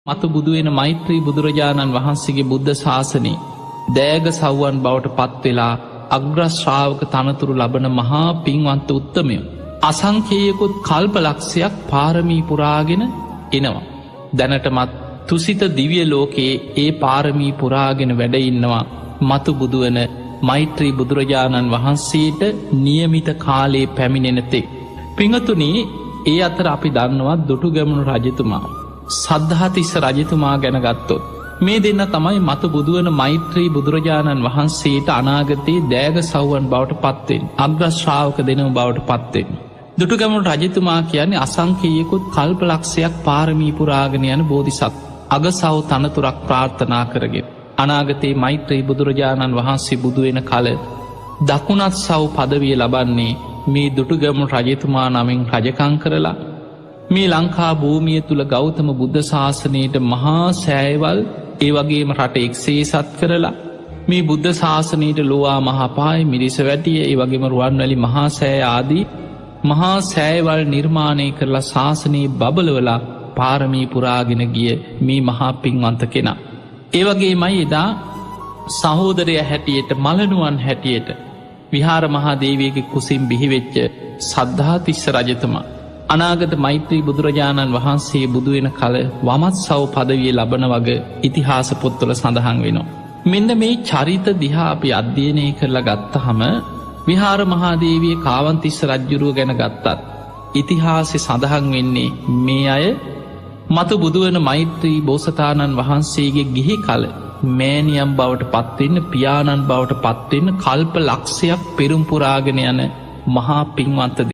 මතු බුදුවෙන මෛත්‍රී බුදුරජාණන් වහන්සේගේ බුද්ධ ශාසනය දෑග සව්වන් බවට පත්වෙලා අග්‍රශ්‍රාවක තනතුරු ලබන මහා පින්වන්ත උත්තමය. අසංකේයකුත් කල්ප ලක්ෂයක් පාරමී පුරාගෙන එනවා. දැනටමත් තුසිත දිවිය ලෝකයේ ඒ පාරමී පුරාගෙන වැඩඉන්නවා මතු බුදුවන මෛත්‍රී බුදුරජාණන් වහන්සේට නියමිත කාලයේ පැමිණෙනතෙක්. පිංහතුනී ඒ අතර අපි දන්නවා දුටුගැමුණු රජතුමා. සද්ධාතිස්ස රජතුමා ගැන ගත්තොත්. මේ දෙන්න තමයි මතු බුදුවන මෛත්‍රී බුදුරජාණන් වහන්සේට අනාගතයේ දෑග සව්වන් බවට පත්වෙන් අග්‍රශ්‍රාවක දෙනව බවට පත්වෙන්. දුටුගැමුණු රජතුමා කියන්නේ අසංකේයකුත් කල්ප ලක්ෂයක් පාරමී පුරාගෙන යන බෝධිසත් අගසව් තනතුරක් ප්‍රාර්ථනා කරගෙන. අනාගතයේ මෛත්‍රී බුදුරජාණන් වහන්සේ බුදුවෙන කල දකුණත් සව් පදවිය ලබන්නේ මේ දුටුගැමුණු රජතුමා නමින් රජකං කරලා මේ ලංකා භූමිය තුළ ගෞතම බුද්ධ ශාසනයට මහා සෑයවල් ඒ වගේම රට එක්සේ සත් කරලා මේ බුද්ධ ශාසනයට ලොවා මහපායි මිරිස වැටිය ඒ වගේම රුවන්වැලි මහා සෑ ආදී මහා සෑයවල් නිර්මාණය කරලා ශාසනයේ බබලවලා පාරමී පුරාගෙන ගිය මේ මහා පින්වන්ත කෙනා. ඒවගේ මයි එදා සහෝදරය හැටියට මලනුවන් හැටියට විහාර මහාදේවයගේ කුසින් බිහිවෙච්ච සද්ධාතිස්ස රජතුමා. අනාගත මෛත්‍රී බුදුරජාණන් වහන්සේ බුදුවෙන කල වමත් සව් පදවිය ලබන වග ඉතිහාස පොත්වල සඳහන් වෙනවා. මෙන්න මේ චරිත දිහා අපි අධ්‍යයනය කරලා ගත්තහම විහාර මහාදේවිය කාවන්තිස්ස රජ්ජුරුව ගැන ගත්තත් ඉතිහාසෙ සඳහන් වෙන්නේ මේ අය මතු බුදුවන මෛත්‍රී බෝසතාණන් වහන්සේගේ ගිහි කල මෑනියම් බවට පත්වෙන්න පියාණන් බවට පත්වෙන්න කල්ප ලක්ෂයක් පෙරුම්පුරාගෙන යන මහා පින්වන්ත